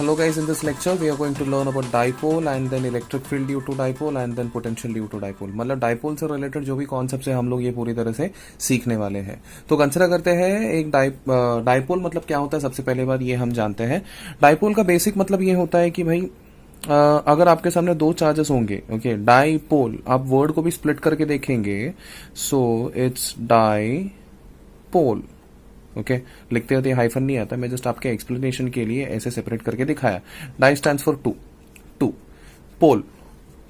Hello guys, in this lecture we are going to learn about dipole and then electric field due to dipole and then potential due to dipole. मतलब dipole से related जो भी concept है हम लोग ये पूरी तरह से सीखने वाले हैं. तो कंसिडर करते हैं एक डाइपोल मतलब क्या होता है. सबसे पहले बार ये हम जानते हैं. डाइपोल का बेसिक मतलब ये होता है कि भाई अगर आपके सामने दो चार्जेस होंगे, ओके, डाइपोल, आप वर्ड को भी स्प्लिट करके देखेंगे, सो इट्स डाइपोल. ओके लिखते होते हाइफन नहीं आता, मैं जस्ट आपके एक्सप्लेनेशन के लिए ऐसे सेपरेट करके दिखाया. Di stands for two. Pole,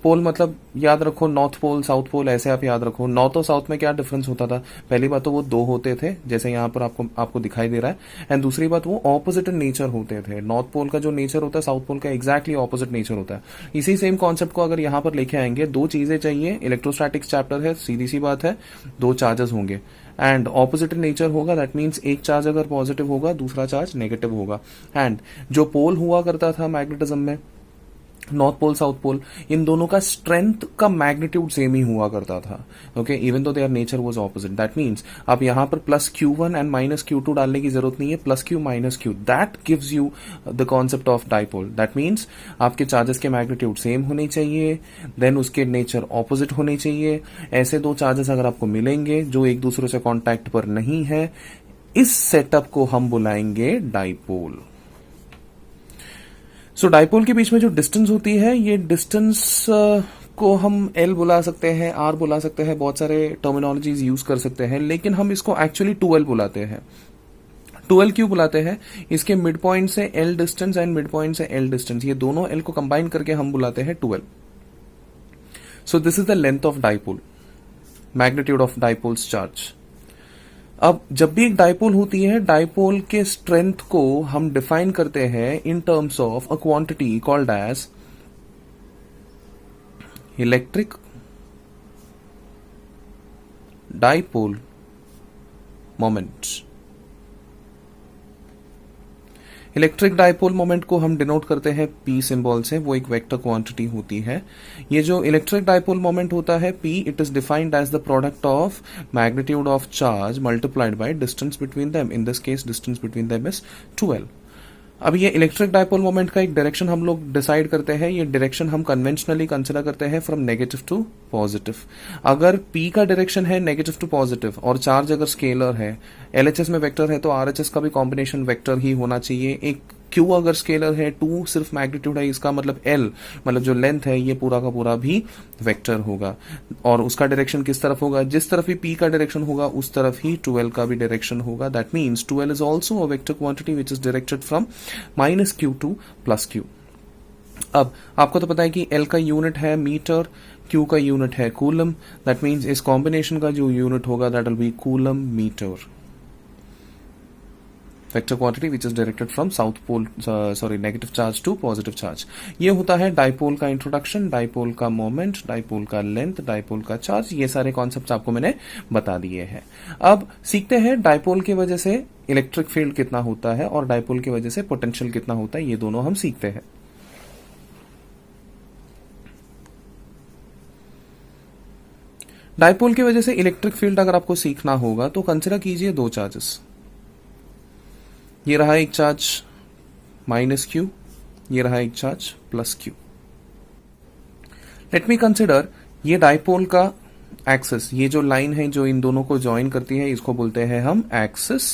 pole मतलब याद रखो नॉर्थ पोल साउथ पोल, ऐसे आप याद रखो. नॉर्थ और साउथ में क्या डिफरेंस होता था. पहली बात तो वो दो होते थे जैसे यहाँ पर आपको दिखाई दे रहा है, एंड दूसरी बात वो ऑपोजिट इन नेचर होते थे. नॉर्थ पोल का जो नेचर होता है साउथ पोल का एग्जैक्टली ऑपोजिट नेचर होता है. इसी सेम कॉन्सेप्ट को अगर यहाँ पर लेके आएंगे, दो चीजें चाहिए, इलेक्ट्रोस्टैटिक्स चैप्टर है, सीधी सी बात है, दो चार्जेस होंगे एंड ऑपोजिट इन नेचर होगा. दैट मीन्स एक चार्ज अगर पॉजिटिव होगा दूसरा चार्ज नेगेटिव होगा. एंड जो पोल हुआ करता था मैग्नेटिज्म में, नॉर्थ पोल साउथ पोल, इन दोनों का स्ट्रेंथ का मैग्नीट्यूड सेम ही हुआ करता था. Okay, even though their nature was opposite. That means आप यहां पर plus Q1 and minus Q2 डालने की जरूरत नहीं है. Plus Q minus Q, that gives you the concept of dipole. That means आपके चार्जेस के मैग्नीट्यूड सेम होने चाहिए, देन उसके नेचर ऑपोजिट होने चाहिए. ऐसे दो चार्जेस अगर आपको मिलेंगे जो एक दूसरे से कॉन्टैक्ट पर नहीं है, इस सेटअप को हम बुलाएंगे डाइपोल. सो डाइपोल के बीच में जो डिस्टेंस होती है, ये डिस्टेंस को हम L बुला सकते हैं, R बुला सकते हैं, बहुत सारे टर्मिनोलॉजीज यूज कर सकते हैं, लेकिन हम इसको एक्चुअली 2L बुलाते हैं. 2L क्यों बुलाते हैं? इसके मिड पॉइंट से L distance and mid point से L डिस्टेंस, ये दोनों L को कंबाइन करके हम बुलाते हैं 2L. So this is the length of dipole, magnitude of dipoles charge. अब जब भी एक डाइपोल होती है, डाइपोल के स्ट्रेंथ को हम डिफाइन करते हैं in terms of a quantity called as electric dipole moment. Electric dipole moment को हम डिनोट करते हैं P सिंबल से, वो एक वेक्टर क्वांटिटी होती है. ये जो इलेक्ट्रिक डाइपोल मोमेंट होता है P, it is defined as the product of magnitude of charge multiplied by distance between them. In this case distance between them is 2L. अब ये इलेक्ट्रिक डाइपोल मोमेंट का एक डायरेक्शन हम लोग decide करते हैं. ये डायरेक्शन हम कन्वेंशनली कंसिडर करते हैं फ्रॉम नेगेटिव टू पॉजिटिव. अगर P का डायरेक्शन है नेगेटिव टू पॉजिटिव और चार्ज अगर स्केलर है, LHS में वेक्टर है, तो RHS का भी कॉम्बिनेशन वेक्टर ही होना चाहिए. एक Q अगर स्केलर है, 2 सिर्फ मैग्नीट्यूड है, इसका मतलब L मतलब जो लेंथ है ये पूरा का पूरा भी वेक्टर होगा. और उसका डायरेक्शन किस तरफ होगा? जिस तरफ भी P का डायरेक्शन होगा उस तरफ ही 2L का भी डायरेक्शन होगा. That means 2L is also a vector quantity which is directed from minus Q two plus Q. अब आपको तो पता है कि L का यूनिट है मीटर, Q का यूनिट है कूलम. दैट मीन्स इस कॉम्बिनेशन का जो यूनिट होगा that will be coulomb metre. Vector quantity which is directed from south pole, negative charge to positive charge. ये होता है डाइपोल का इंट्रोडक्शन, डाइपोल का मोमेंट, डाइपोल का लेंथ, डाइपोल का चार्ज. ये सारे कॉन्सेप्ट आपको मैंने बता दिए हैं. अब सीखते हैं डाइपोल की वजह से इलेक्ट्रिक फील्ड कितना होता है और डाइपोल की वजह से पोटेंशियल कितना होता है. ये दोनों हम सीखते हैं. डाइपोल की वजह से इलेक्ट्रिक फील्ड अगर आपको सीखना होगा तो कंसिडर कीजिए दो चार्जेस. ये रहा एक चार्ज माइनस Q, ये रहा एक charge plus Q. Let me consider ये डाइपोल का एक्सिस, ये जो लाइन है जो इन दोनों को ज्वाइन करती है इसको बोलते हैं हम एक्सिस,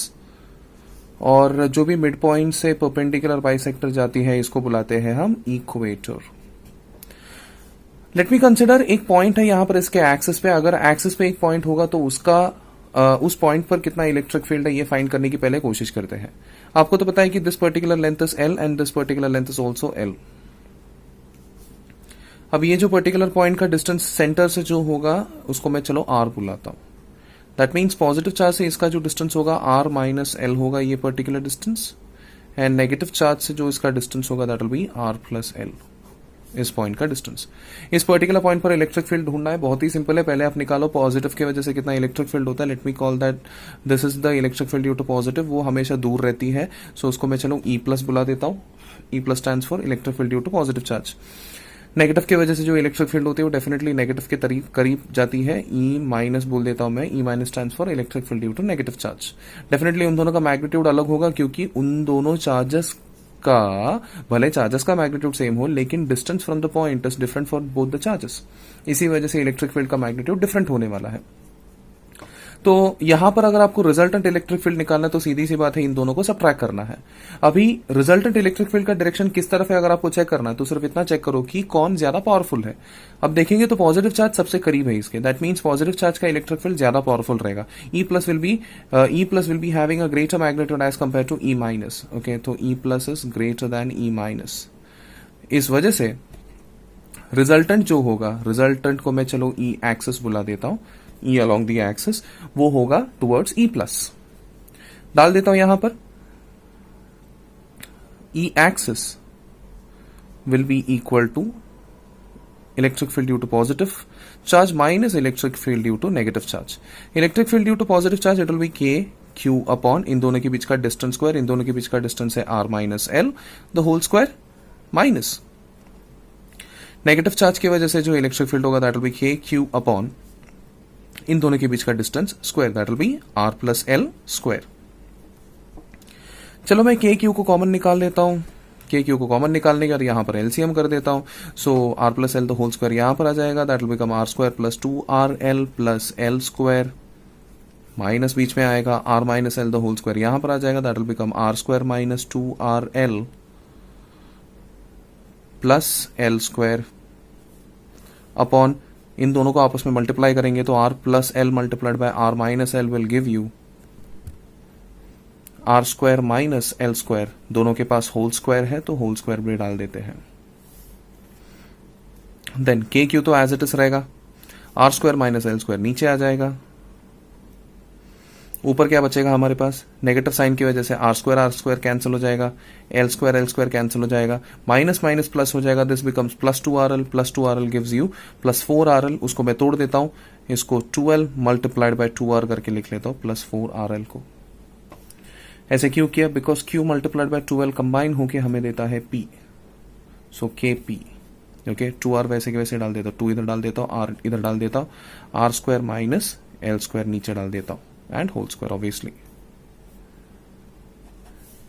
और जो भी मिड पॉइंट से परपेंडिकुलर बाइसेक्टर जाती है इसको बुलाते हैं हम इक्वेटर. लेट मी कंसिडर एक पॉइंट है यहां पर इसके एक्सिस पे. अगर एक्सिस पे एक पॉइंट होगा तो उसका उस पॉइंट पर कितना इलेक्ट्रिक फील्ड है ये फाइंड करने की पहले कोशिश करते हैं. आपको तो पता है कि this particular length is L and this particular length is also L. अब ये जो पर्टिकुलर पॉइंट का डिस्टेंस सेंटर से जो होगा उसको मैं चलो R बुलाता हूं. दैट मीन्स पॉजिटिव चार्ज से इसका जो डिस्टेंस होगा R माइनस L होगा, ये particular distance, and negative charge से जो इसका डिस्टेंस होगा that will be R plus L. इस पॉइंट का डिस्टेंस. इस पर्टिकुलर पॉइंट पर इलेक्ट्रिक फील्ड ढूंढना है. बहुत ही सिंपल है. पहले आप निकालो पॉजिटिव की वजह से कितना इलेक्ट्रिक फील्ड होता है. Let me call that this is the electric field due to positive. वो हमेशा दूर रहती है, सो उसको मैं चलो E प्लस बुला देता हूं. E plus stands for electric field due to positive charge. Negative की वजह से जो इलेक्ट्रिक फील्ड होती है वो डेफिनेटली नेगेटिव के करीब जाती है. E माइनस बोल देता हूं मैं. E minus stands for electric field due to negative charge. Definitely उन दोनों का मैग्नीट्यूड अलग होगा क्योंकि उन दोनों चार्जेस का भले चार्जेस का मैग्नीट्यूड सेम हो लेकिन distance from the point is different for both the charges, इसी वजह से इलेक्ट्रिक फील्ड का मैग्नीट्यूड डिफरेंट होने वाला है। तो यहां पर अगर आपको रिजल्टेंट इलेक्ट्रिक फील्ड निकालना है तो सीधी सी बात है इन दोनों को सबट्रैक्ट करना है। अभी रिजल्टेंट इलेक्ट्रिक फील्ड का डायरेक्शन किस तरफ है अगर आपको चेक करना है तो सिर्फ इतना चेक करो कि कौन ज्यादा पावरफुल है। अब देखेंगे तो पॉजिटिव चार्ज सबसे करीब है इसके, दैट मीन्स पॉजिटिव चार्ज का इलेक्ट्रिक फील्ड ज्यादा पावरफुल रहेगा। E plus will be having a greater magnitude as compared to E minus. Okay, तो E plus is greater than E minus. इस वजह से रिजल्टेंट जो होगा, रिजल्टेंट को मैं चलो ई एक्सिस बुला देता हूं, E along the axis, वो होगा टुवर्ड्स E प्लस। डाल देता हूं यहां पर E axis will be equal to electric field due to positive charge minus electric field due to negative charge. Electric field due to positive charge it will be K Q upon इन दोनों के बीच का distance square, इन दोनों के बीच का distance है r minus L the whole square minus negative charge की वजह से जो इलेक्ट्रिक फील्ड होगा that will be K Q upon इन दोनों के बीच का distance square that will be r plus L square. चलो मैं के क्यू को कॉमन निकाल लेता हूं, के क्यू को कॉमन निकालने का यहां पर एलसीएम कर देता हूं। So r plus L the whole square यहां पर आ जाएगा, that will become r square plus 2rl plus L square, minus बीच में आएगा r minus L the whole square यहां पर आ जाएगा, that will become r square minus 2rl plus L square upon इन दोनों को आपस में मल्टीप्लाई करेंगे तो r plus L multiplied by r minus L will give you r square minus L square. दोनों के पास होल स्क्वायर है तो होल स्क्वायर भी डाल देते हैं। देन के क्यू तो एज इट इज रहेगा, r square minus L square नीचे आ जाएगा, ऊपर क्या बचेगा हमारे पास, नेगेटिव साइन की वजह से r स्क्वायर कैंसिल हो जाएगा, एल स्क्वायर कैंसिल हो जाएगा, माइनस माइनस प्लस हो जाएगा, this becomes plus 2rl gives you plus 4rl। उसको मैं तोड़ देता हूं, इसको 2l मल्टीप्लाइड बाय 2r करके लिख लेता हूं प्लस 4rl को। ऐसे क्यों किया, because q multiplied by 2l combine होके हमें देता है p, सो के पी। ओके, 2r वैसे के वैसे डाल देता हूं, 2 इधर डाल देता हूं, r इधर डाल देता हूं, r square minus L square नीचे डाल देता हूं and whole square obviously.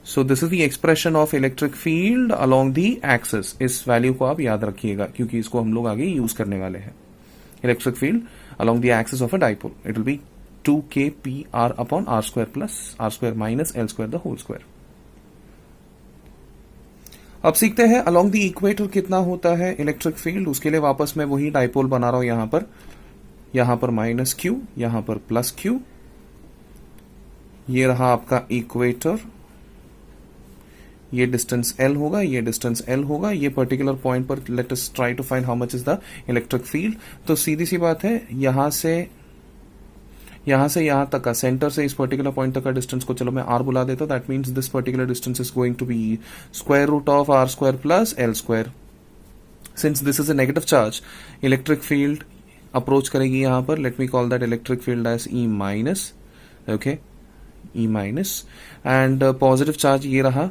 So this is the expression of electric field along the axis. इस वैल्यू को आप याद रखिएगा क्योंकि इसको हम लोग आगे यूज करने वाले हैं। Electric field along the axis of a dipole, it will be 2kpr upon r square plus r square minus l square the whole square. अब सीखते हैं along the equator कितना होता है इलेक्ट्रिक फील्ड। उसके लिए वापस मैं वही डाइपोल बना रहा हूं, यहां पर माइनस क्यू, यहां पर प्लस क्यू, ये रहा आपका इक्वेटर, ये डिस्टेंस L होगा, ये डिस्टेंस L होगा, ये पर्टिकुलर पॉइंट पर let us try to find how much is the electric field. तो सीधी सी बात है, यहां से यहां तक का, सेंटर से इस पर्टिकुलर पॉइंट तक का डिस्टेंस को चलो मैं r बुला देता हूं, that means this particular distance is going to be square root of r square plus L square. Since this is a negative charge, electric field approach करेगी यहां पर, let me call that electric field as E minus. Okay, E minus and positive charge ये रहा,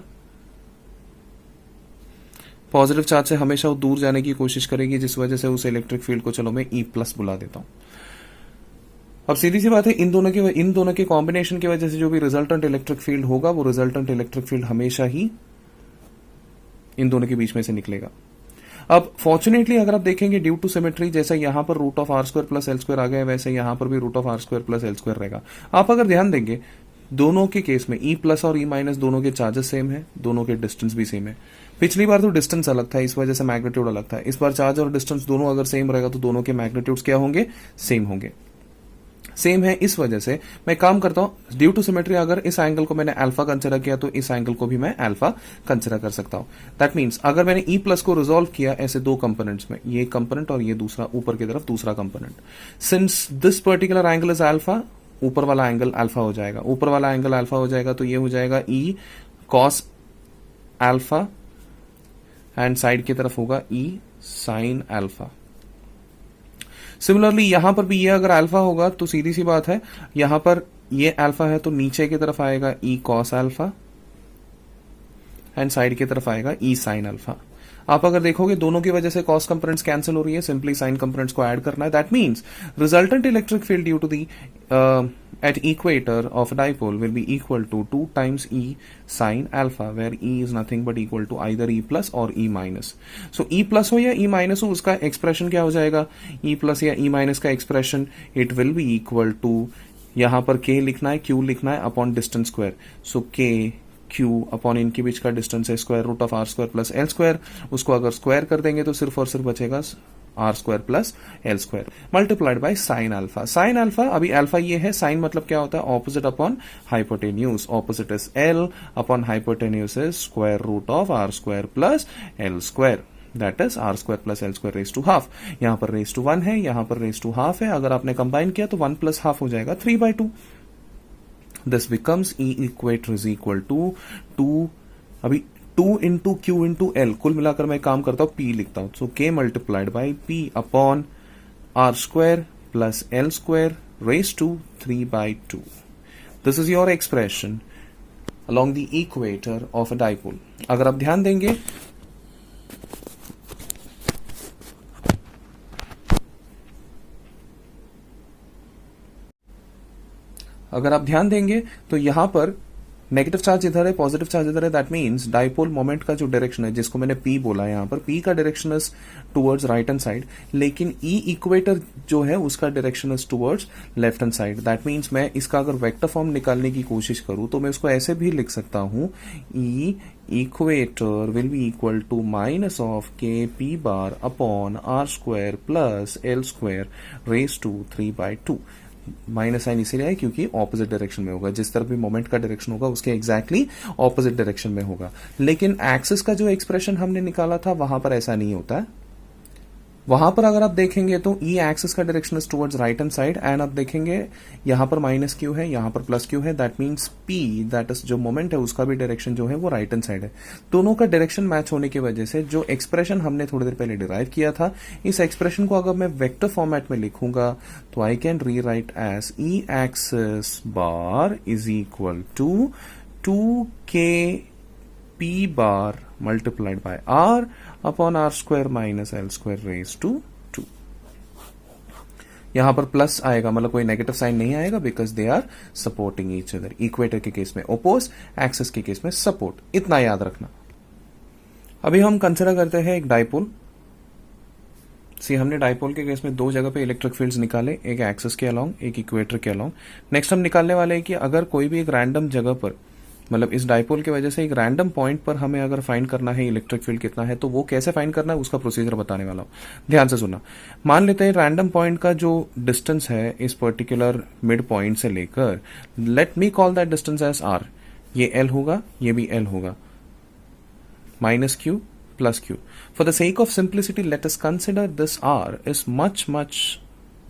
positive charge से हमेशा वो दूर जाने की कोशिश करेगी, जिस वजह से उस इलेक्ट्रिक फील्ड को चलो मैं E प्लस बुला देता हूं। अब सीधी सी बात है, इन दोनों के कॉम्बिनेशन की वजह से जो भी रिजल्टेंट इलेक्ट्रिक फील्ड होगा वो रिजल्टेंट इलेक्ट्रिक फील्ड हमेशा ही इन दोनों के बीच में से निकलेगा। अब फॉर्चुनेटली अगर आप देखेंगे ड्यू टू सिमेट्री, जैसा यहां पर root of R square plus L square आ गया, वैसे यहां पर भी root of R square plus L square रहेगा। आप अगर ध्यान देंगे दोनों के केस में E प्लस और E माइनस दोनों के चार्जेस सेम है, दोनों के डिस्टेंस भी सेम है। पिछली बार तो डिस्टेंस अलग था, इस वजह से मैग्नीट्यूड अलग था। इस बार चार्ज और डिस्टेंस दोनों अगर सेम रहेगा तो दोनों के मैग्नीट्यूड्स क्या होंगे, सेम होंगे। सेम है, इस वजह से मैं काम करता हूं, ड्यू टू सिमेट्री अगर इस एंगल को मैंने अल्फा कंसिडर किया तो इस एंगल को भी मैं अल्फा कंसिडर कर सकता हूं। दैट मीन्स अगर मैंने E प्लस को रिजोल्व किया ऐसे दो कंपोनेंट्स में, ये कंपोनेंट और ये दूसरा ऊपर की तरफ दूसरा component, since this particular angle is alpha, ऊपर वाला एंगल अल्फा हो जाएगा, ऊपर वाला एंगल अल्फा हो जाएगा तो ये हो जाएगा E cos alpha and side की तरफ होगा E sin अल्फा। सिमिलरली यहां पर भी ये अगर अल्फा होगा तो सीधी सी बात है, यहां पर ये अल्फा है तो नीचे की तरफ आएगा E cos alpha and side की तरफ आएगा E sin अल्फा। आप अगर देखोगे दोनों की वजह से कॉस कंपोनेंट्स कैंसिल हो रही है, सिंपली साइन कंपोनेंट्स को ऐड करना है. That means resultant electric field due to the at equator of a dipole will be equal to 2 times E sin alpha, where E is nothing but equal to either E plus or E minus. So E plus हो या E minus हो, उसका expression क्या हो जाएगा? E plus या E minus का expression it will be equal to, यहां पर K लिखना है, Q लिखना है upon distance square. So K Q upon इनके बीच का डिस्टेंस है square root of R square plus L square. उसको अगर स्क्वायर कर देंगे तो सिर्फ और सिर्फ बचेगा R square plus L square multiplied by sine alpha. Sine alpha, अभी अल्फा ये है, साइन मतलब क्या होता है? Opposite upon hypotenuse. Opposite is L upon hypotenuse is square root of R square plus L square. That is R square plus L square raise to half. यहां पर raise to 1 है, यहां पर रेज टू हाफ है. अगर आपने combine किया तो 1 प्लस हाफ हो जाएगा 3/2. This becomes E equator is equal to 2, अभी 2 इंटू क्यू इंटू एल, कुल मिलाकर मैं काम करता हूं पी लिखता हूं. So K multiplied by P upon R square plus L square raise to 3/2. This is your expression along the equator of a dipole. अगर आप ध्यान देंगे तो यहां पर नेगेटिव चार्ज इधर है, पॉजिटिव चार्ज इधर है. दैट मीन्स डाइपोल मोमेंट का जो डायरेक्शन है, जिसको मैंने पी बोला, यहां पर पी का direction is towards right hand side, लेकिन ई इक्वेटर जो है उसका direction is towards left hand side. That means मैं इसका अगर वेक्टर फॉर्म निकालने की कोशिश करूं तो मैं इसको ऐसे भी लिख सकता हूं, E equator will be equal to minus of K P bar upon R square plus L square raise to 3/2. Minus sign इसीलिए है क्योंकि ऑपोजिट डायरेक्शन में होगा. जिस तरफ भी मोमेंट का डायरेक्शन होगा उसके एग्जैक्टली ऑपोजिट डायरेक्शन में होगा. लेकिन एक्सिस का जो एक्सप्रेशन हमने निकाला था वहां पर ऐसा नहीं होता है. वहां पर अगर आप देखेंगे तो ई एक्सिस का direction is towards right hand side, and आप देखेंगे यहां पर माइनस क्यू है, यहां पर प्लस क्यू है. That means P, that is जो मोमेंट है उसका भी डायरेक्शन जो है वो राइट हैंड साइड है. दोनों का डायरेक्शन मैच होने की वजह से जो एक्सप्रेशन हमने थोड़ी देर पहले डिराइव किया था, इस एक्सप्रेशन को अगर मैं वेक्टर फॉर्मेट में लिखूंगा तो I can rewrite as E axis bar is equal to 2k P bar multiplied by r upon r square minus l square raised to 2. यहां पर प्लस आएगा, मतलब कोई नेगेटिव साइन नहीं आएगा, because they are supporting each other. Equator के case में oppose, axis के केस में सपोर्ट. इतना याद रखना. अभी हम कंसिडर करते हैं एक डाइपोल. हमने डाइपोल के केस में दो जगह पे इलेक्ट्रिक फील्ड्स निकाले, एक एक्सिस के अलोंग, एक इक्वेटर के अलोंग. नेक्स्ट हम निकालने वाले हैं कि अगर कोई भी एक रैंडम जगह पर, मतलब इस डाइपोल की वजह से एक रैंडम पॉइंट पर हमें अगर फाइंड करना है इलेक्ट्रिक फील्ड कितना है, तो वो कैसे फाइंड करना है उसका प्रोसीजर बताने वाला हूं. ध्यान से सुनना. मान लेते हैं रैंडम पॉइंट का जो डिस्टेंस है इस पर्टिकुलर मिड पॉइंट से लेकर, let me call that distance as R. ये एल होगा, ये भी एल होगा, minus Q plus Q. For the sake of simplicity let us consider this R is much much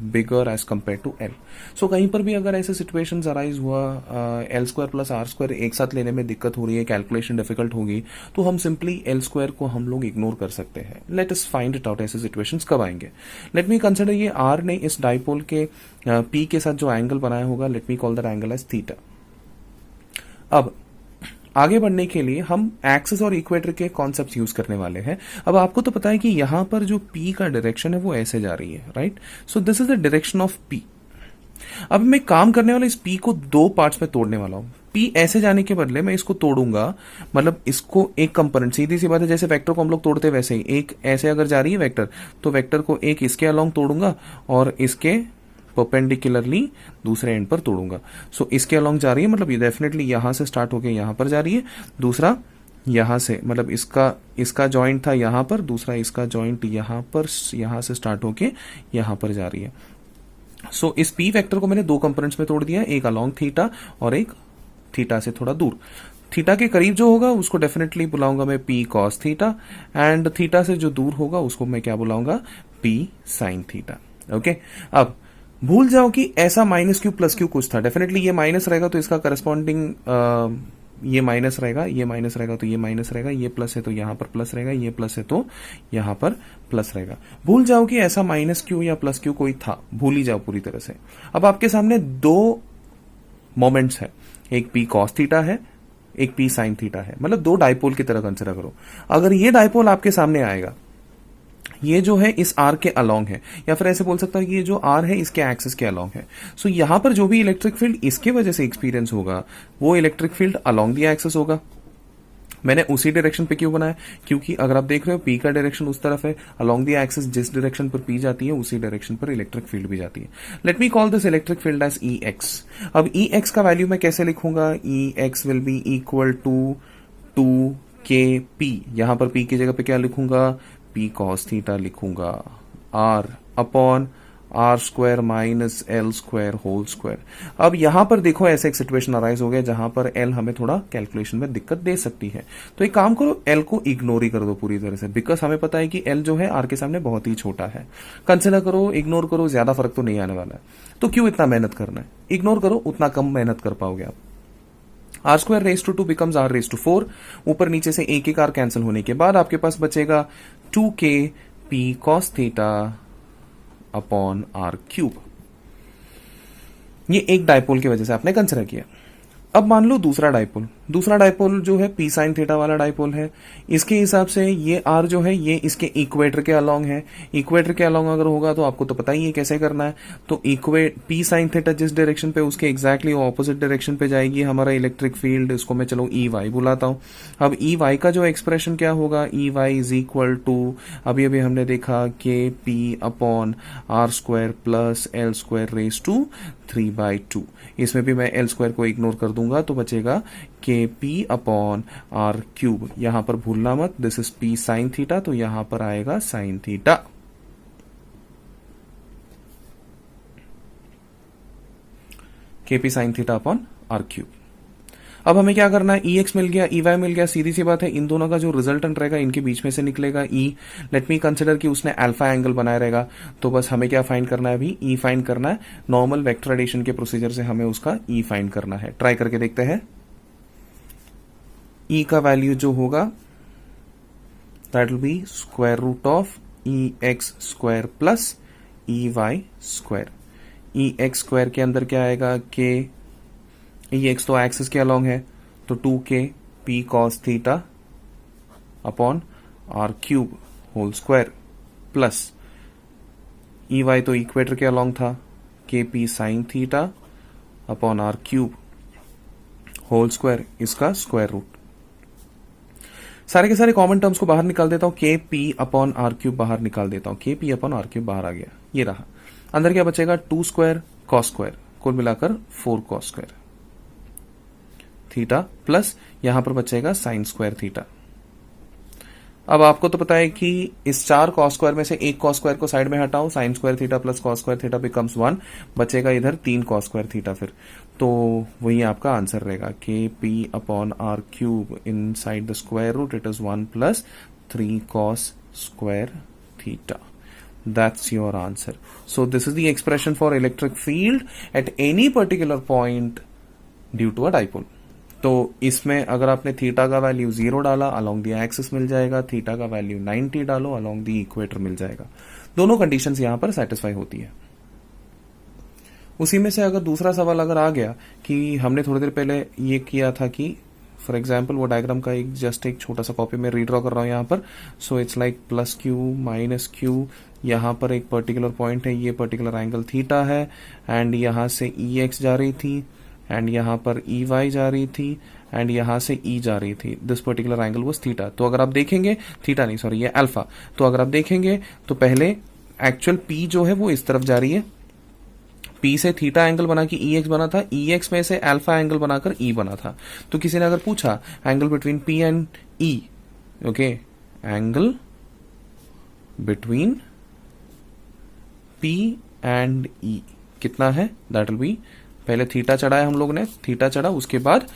bigger as compared to L. So कहीं पर भी अगर ऐसे सिचुएशन अराइज हुआ, L square plus R square एक साथ लेने में दिक्कत हो रही है, कैलकुलेशन डिफिकल्ट होगी, तो हम सिंपली एल स्क्वायर को हम लोग इग्नोर कर सकते हैं. Let us find it out. ऐसे सिचुएशंस कब आएंगे? लेट मी कंसिडर ये आर ने इस डाइपोल के पी के साथ जो एंगल बनाया होगा, let me call that angle as theta. अब आगे बढ़ने के लिए हम एक्सिस और इक्वेटर के कॉन्सेप्ट यूज करने वाले हैं. अब आपको तो पता है कि यहां पर जो पी का डायरेक्शन है वो ऐसे जा रही है, right? So this is the direction of P. अब मैं काम करने वाला इस पी को दो पार्ट्स में तोड़ने वाला हूं. पी ऐसे जाने के बदले मैं इसको तोड़ूंगा, मतलब इसको एक कंपोनेंट, सीधी सी बात है, जैसे वेक्टर को हम लोग तोड़ते वैसे ही, एक ऐसे अगर जा रही है वेक्टर, तो वेक्टर को एक इसके अलोंग तोड़ूंगा और इसके परपेंडिकुलरली दूसरे एंड पर तोड़ूंगा. सो इसके अलोंग जा रही है, मतलब ये डेफिनेटली यहां से स्टार्ट होकर यहां पर जा रही है. दूसरा यहां से, मतलब इसका जॉइंट था यहां पर, दूसरा इसका जॉइंट यहां पर, यहां से स्टार्ट होके यहां पर जा रही है. सो इस पी वेक्टर को मैंने दो कंपोनेंट्स में तोड़ दिया, एक अलोंग थीटा और एक थीटा से थोड़ा दूर. थीटा के करीब जो होगा उसको डेफिनेटली बुलाऊंगा मैं P cos theta, and theta से जो दूर होगा उसको मैं क्या बुलाऊंगा? P sine theta. ओके. अब भूल जाओ कि ऐसा माइनस क्यू प्लस क्यू कुछ था. डेफिनेटली ये माइनस रहेगा तो इसका करस्पॉन्डिंग ये माइनस रहेगा, ये माइनस रहेगा तो ये माइनस रहेगा, ये प्लस है तो यहां पर प्लस रहेगा, ये प्लस है तो यहां पर प्लस रहेगा. भूल जाओ कि ऐसा माइनस क्यू या प्लस क्यू कोई था, भूल ही जाओ पूरी तरह से. अब आपके सामने दो मोमेंट्स है, एक पी कॉस थीटा है एक पी साइन थीटा है, मतलब दो डाइपोल की तरह कंसिडर करो। अगर ये डाइपोल आपके सामने आएगा, ये जो है इस आर के अलोंग है, या फिर ऐसे बोल सकता है कि ये जो आर है इसके एक्सिस के अलोंग है। सो यहां पर जो भी इलेक्ट्रिक फील्ड इसके वजह से एक्सपीरियंस होगा वो electric field along the axis होगा। मैंने उसी डायरेक्शन पे क्यों बनाया, क्योंकि अगर आप देख रहे हो पी का डायरेक्शन उस तरफ है, अलोंग द एक्सिस जिस डायरेक्शन पर पी जाती है उसी डायरेक्शन पर इलेक्ट्रिक फील्ड भी जाती है। Let me call this electric field as E X. अब ई एक्स का वैल्यू मैं कैसे लिखूंगा, E X will be equal to 2kp, यहां पर p की जगह पे क्या लिखूंगा, p cos थीटा लिखूंगा, r upon R square minus L square whole square. अब यहां पर देखो ऐसे एक सिचुएशन अराइज हो गया जहां पर एल हमें थोड़ा कैलकुलेशन में दिक्कत दे सकती है, तो एक काम करो एल को इग्नोर ही कर दो पूरी तरह से, बिकॉज हमें पता है कि एल जो है आर के सामने बहुत ही छोटा है। कंसिडर करो, इग्नोर करो, ज्यादा फर्क तो नहीं आने वाला है, तो क्यों इतना मेहनत करना है, इग्नोर करो, उतना कम मेहनत कर पाओगे आप। R square raise to 2 becomes R raise to 4, ऊपर नीचे से एक एक आर कैंसिल होने के बाद आपके पास बचेगा 2kp cos theta upon R cube. ये एक डाइपोल की वजह से आपने कंसिडर किया। अब मान लो दूसरा डाइपोल जो है पी साइन थीटा वाला डाइपोल है, इसके हिसाब से ये आर जो है ये इसके इक्वेटर के अलोंग है। इक्वेटर के अलोंग अगर होगा तो आपको तो पता ही है कैसे करना है, तो पी साइन थीटा जिस डायरेक्शन पे उसके एग्जैक्टली ऑपोजिट डायरेक्शन पे जाएगी हमारा इलेक्ट्रिक फील्ड, इसको मैं चलो ई वाई बुलाता हूं। अब ई वाई का जो एक्सप्रेशन क्या होगा, E Y is equal to, अभी अभी हमने देखा के P upon R square plus L square raise to 3/2। इसमें भी मैं एल स्क्वायर को इग्नोर कर दूंगा तो बचेगा के पी अपॉन आर क्यूब। यहां पर भूलना मत, this is P sine theta, तो यहां पर आएगा sine theta. K P sine theta upon R cube. अब हमें क्या करना है, ई एक्स मिल गया, ई वाई मिल गया, सीधी सी बात है इन दोनों का जो रिजल्टेंट रहेगा इनके बीच में से निकलेगा ई। लेट मी कंसिडर कि उसने अल्फा एंगल बनाया रहेगा, तो बस हमें क्या फाइंड करना है अभी, ई फाइंड करना है। नॉर्मल वेक्टर एडिशन के प्रोसीजर से हमें उसका ई फाइंड करना है। ट्राई करके देखते हैं। ई का वैल्यू जो होगा that will be square root of E X square plus E Y square. E X square के अंदर क्या आएगा, के ई एक्स तो एक्सिस के अलोंग है, तो 2k p cos theta upon R cube whole square plus E Y तो इक्वेटर के अलोंग था, K P sine theta upon R cube whole square, इसका स्क्वायर रूट। सारे के सारे कॉमन टर्म्स को बाहर निकाल देता हूं, के पी अपॉन आर क्यूब बाहर निकाल देता हूं, के पी अपॉन आर क्यूब बाहर आ गया, ये रहा। अंदर क्या बचेगा, 2 स्क्वायर कॉस स्क्वायर, कुल मिलाकर 4 कॉस स्क्वायर थीटा प्लस यहां पर बचेगा साइन स्क्वायर थीटा। अब आपको तो पता है कि इस 4 कॉस स्क्वायर में से एक कॉस स्क्वायर को साइड में हटाओ, sine square theta plus cos square theta becomes 1, बचेगा इधर 3 कॉस स्क्वायर थीटा। फिर तो वही आपका आंसर रहेगा, K P upon R cube inside the square root it is 1 plus 3 cos square theta. That's your answer. So this is the expression for electric field at any particular point due to a dipole. तो इसमें अगर आपने theta का value 0 डाला along the axis मिल जाएगा, theta का value 90 डालो along the equator मिल जाएगा। दोनों कंडीशंस यहां पर सेटिस्फाई होती है। उसी में से अगर दूसरा सवाल अगर आ गया कि हमने थोड़ी देर पहले ये किया था कि फॉर एग्जाम्पल वो डायग्राम का एक जस्ट एक छोटा सा कॉपी में रीड्रॉ कर रहा हूं यहां पर। So it's like plus Q minus Q, यहां पर एक पर्टिकुलर पॉइंट है, ये पर्टिकुलर एंगल थीटा है, एंड यहां से ई एक्स जा रही थी, एंड यहां पर ई वाई जा रही थी, एंड यहां से ई जा रही थी। This particular angle was theta. तो अगर आप देखेंगे, थीटा नहीं सॉरी ये अल्फा, तो अगर आप देखेंगे तो पहले एक्चुअल पी जो है वो इस तरफ जा रही है, पी से थीटा एंगल बना के ई एक्स बना था, ई एक्स में से अल्फा एंगल बनाकर ई बना था। तो किसी ने अगर पूछा angle between P and E, okay, angle between P and E कितना है, दैट विल बी, पहले थीटा चढ़ा है हम लोग ने, थीटा चढ़ा उसके बाद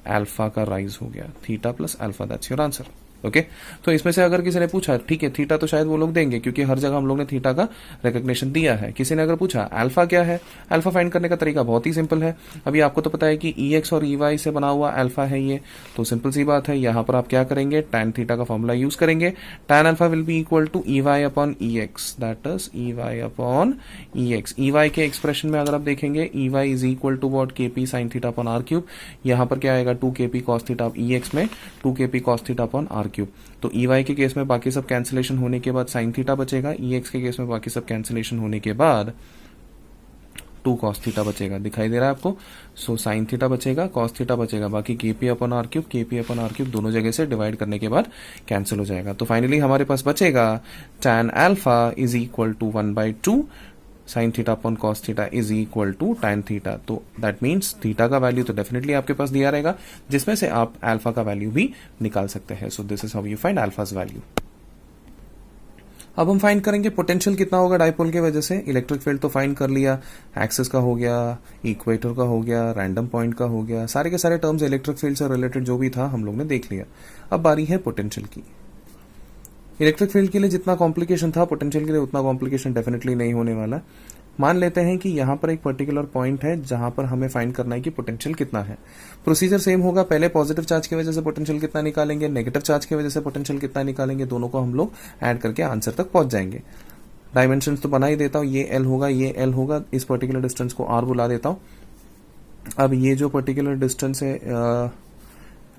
अल्फा का राइज हो गया, theta plus alpha, that's your answer. Okay तो इसमें से अगर किसी ने पूछा, ठीक है थीटा तो शायद वो लोग देंगे क्योंकि हर जगह हम लोग ने थीटा का रिकग्निशन दिया है। किसी ने अगर पूछा अल्फा क्या है, अल्फा फाइंड करने का तरीका बहुत ही सिंपल है। अभी आपको तो पता है कि ई एक्स और ई वाई से बना हुआ अल्फा है ये, तो सिंपल सी बात है, यहाँ पर आप क्या करेंगे, tan थीटा का फॉर्मूला यूज करेंगे। tan alpha will be equal to E Y upon E X, that is E Y upon E X. E Y के एक्सप्रेशन में अगर आप देखेंगे, E Y is equal to what, K P sine theta upon R cube. यहाँ पर क्या आएगा, 2 K P cos theta, E X में 2 K P cos theta upon R cube. तो ई वाई के केस में बाकी सब कैंसिलेशन होने के बाद साइन थीटा बचेगा, ई एक्स के केस में बाकी सब कैंसिलेशन होने के बाद 2 कॉस थीटा बचेगा। दिखाई दे रहा है आपको? सो साइन थीटा बचेगा, कॉस थीटा बचेगा, बाकी केपी अपॉन आर क्यूब दोनों जगह से डिवाइड करने के बाद कैंसिल हो जाएगा। तो फाइनली हमारे पास बचेगा tan alpha is equal to 1/2 sine theta upon cos theta is equal to tan theta. तो दैट मीन्स थीटा का वैल्यू तो डेफिनेटली आपके पास दिया रहेगा, जिसमें से आप अल्फा का वैल्यू भी निकाल सकते हैं। So this is how you find अल्फाज वैल्यू। अब हम फाइंड करेंगे पोटेंशियल कितना होगा डाइपोल की वजह से। इलेक्ट्रिक फील्ड तो फाइंड कर लिया, एक्सिस का हो गया, इक्वेटर का हो गया, रैंडम पॉइंट का हो गया, सारे के सारे टर्म्स इलेक्ट्रिक फील्ड से रिलेटेड जो भी था हम लोग ने देख लिया। अब बारी है पोटेंशियल की। इलेक्ट्रिक फील्ड के लिए जितना कॉम्प्लिकेशन था, पोटेंशियल के लिए उतना कॉम्प्लिकेशन डेफिनेटली नहीं होने वाला। मान लेते हैं कि यहां पर एक पर्टिकुलर पॉइंट है जहां पर हमें फाइंड करना है कि पोटेंशियल कितना है। प्रोसीजर सेम होगा, पहले पॉजिटिव चार्ज की वजह से पोटेंशियल कितना निकालेंगे, नेगेटिव चार्ज की वजह से पोटेंशियल कितना निकालेंगे, दोनों को हम लोग ऐड करके आंसर तक पहुंच जाएंगे। डायमेंशन तो बना ही देता हूं, ये एल होगा, ये एल होगा, इस पर्टिकुलर डिस्टेंस को आर बुला देता हूं। अब ये जो पर्टिकुलर डिस्टेंस है,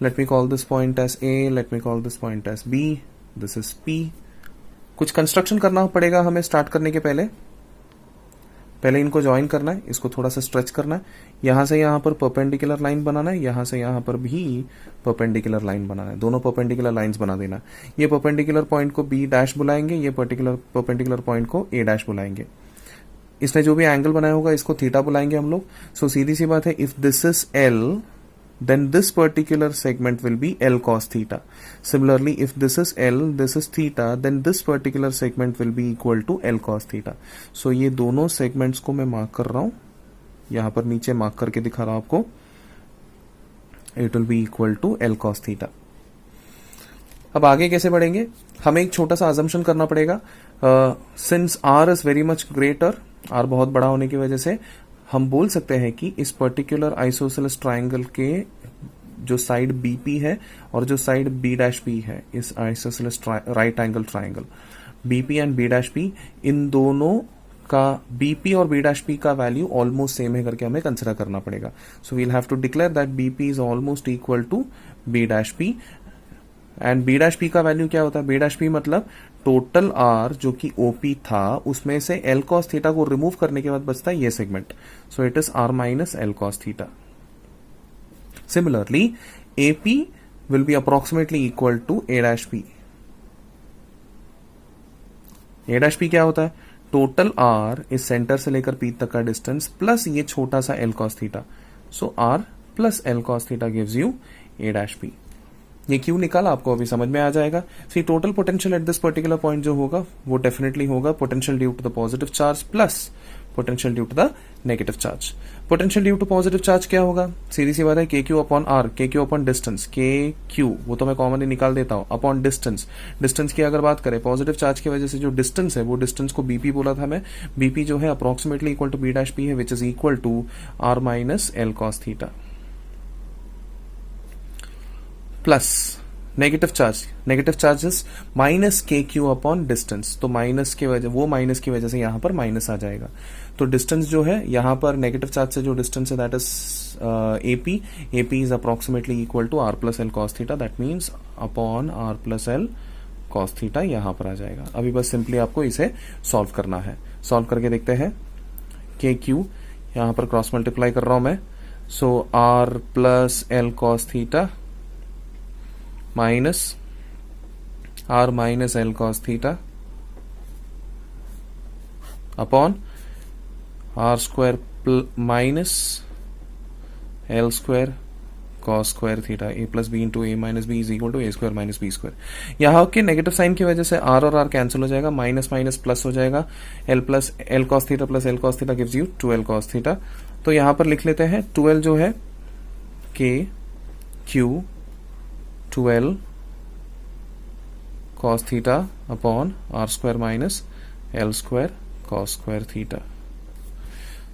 let me call this point as A, let me call this point as B, this is P. कुछ कंस्ट्रक्शन करना पड़ेगा हमें स्टार्ट करने के पहले इनको ज्वाइन करना है, इसको थोड़ा सा स्ट्रेच करना है, यहां से यहां पर परपेंडिकुलर लाइन बनाना है, यहां से यहां पर भी परपेंडिकुलर लाइन बनाना है, दोनों परपेंडिकुलर लाइंस बना देना है। ये परपेंडिकुलर पॉइंट को बी डैश बुलाएंगे, ये पर्टिकुलर परपेंडिकुलर पॉइंट को ए डैश बुलाएंगे। इसने जो भी एंगल बनाया होगा इसको थीटा बुलाएंगे हम लोग। सो सीधी सी बात है, if this is L then this particular segment will be L cos theta. Similarly, if this is L, this is theta, then this particular segment will be equal to L cos theta. So ये दोनों segments को मैं mark कर रहा हूं, यहां पर नीचे मार्क करके दिखा रहा हूं आपको। It will be equal to L cos theta. अब आगे कैसे बढ़ेंगे, हमें एक छोटा सा अजम्पशन करना पड़ेगा। Since R is very much greater, R बहुत बड़ा होने की वजह से हम बोल सकते हैं कि इस पर्टिकुलर आइसोसेलेस ट्राइंगल के जो साइड बीपी है और जो साइड बी डैश पी है, इस isosceles right angle triangle BP and B dash P, इन दोनों का बीपी और बी डैश पी का वैल्यू ऑलमोस्ट सेम है करके हमें कंसिडर करना पड़ेगा। So we'll have to declare that BP is almost equal to B dash P. And B dash P का वैल्यू क्या होता है, बी डैश पी मतलब टोटल आर जो कि ओपी था उसमें से एल कॉस थीटा को रिमूव करने के बाद बचता है ये segment. So it is R minus L cos theta. Similarly AP will be approximately equal to A dash P. A dash P क्या होता है, टोटल आर इस सेंटर से लेकर पी तक का डिस्टेंस प्लस ये छोटा सा L cos theta. So R plus L cos theta gives you A dash P. ये क्यों निकाला आपको अभी समझ में आ जाएगा। See total potential at this particular point जो होगा वो डेफिनेटली होगा potential due to the positive charge plus potential due to the negative charge. Potential due to positive charge क्या होगा, सीधी सी बात है, K Q upon R, K Q upon distance, के क्यू वो तो मैं कॉमनली निकाल देता हूं, अपॉन डिस्टेंस। डिस्टेंस की अगर बात करें, पॉजिटिव चार्ज की वजह से जो डिस्टेंस है वो डिस्टेंस को बीपी बोला था मैं, बीपी जो है approximately equal to B dash P है, which is equal to R minus L cos theta plus negative charges minus K Q upon distance. तो माइनस की वजह, वो माइनस की वजह से यहां पर माइनस आ जाएगा। तो डिस्टेंस जो है यहां पर नेगेटिव चार्ज से जो डिस्टेंस है that is AP is approximately equal to R plus L cos theta, that means upon R plus L cos theta यहां पर आ जाएगा। अभी बस सिंपली आपको इसे सॉल्व करना है। सॉल्व करके देखते हैं। के क्यू यहां पर क्रॉस मल्टीप्लाई कर रहा हूं मैं, so R plus L cos theta minus R minus L cos theta upon R square minus L square cos square theta, A plus B into A minus B is equal to A square minus B square. यहां के negative sign की वजह से are और are cancel हो जाएगा, minus minus plus हो जाएगा, L plus L cos theta plus L cos theta gives you 2l cos theta. तो यहां पर लिख लेते हैं 2l जो है K Q 2l cos theta upon r square minus L square cos square theta.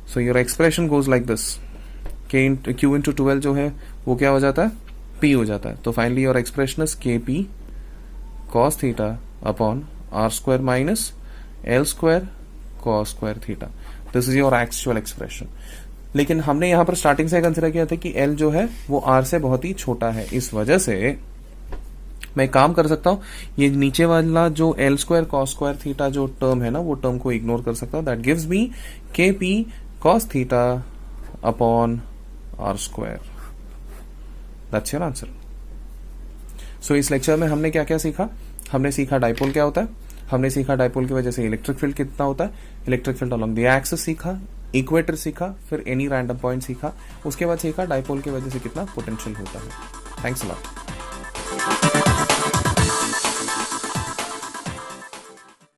So your expression goes like this. Q into 12 जो है वो क्या हो जाता है, P हो जाता है. तो finally your expression is KP cos theta upon r square minus L square cos square theta. This is your actual expression. लेकिन हमने यहां पर स्टार्टिंग से कंसिडर किया था कि L जो है वो R से बहुत ही छोटा है. इस वजह से मैं काम कर सकता हूं, ये नीचे वाला जो L square cos square theta जो टर्म है ना, वो टर्म को इग्नोर कर सकता हूं. That gives me KP cos theta upon R square. That's your answer. So इस लेक्चर में हमने क्या क्या सीखा? हमने सीखा डाइपोल क्या होता है, हमने सीखा डाइपोल की वजह से इलेक्ट्रिक फील्ड कितना होता है, electric field along the axis सीखा, इक्वेटर सीखा, फिर एनी रैंडम पॉइंट सीखा, उसके बाद सीखा डाइपोल की वजह से कितना पोटेंशियल होता है. Thanks a lot.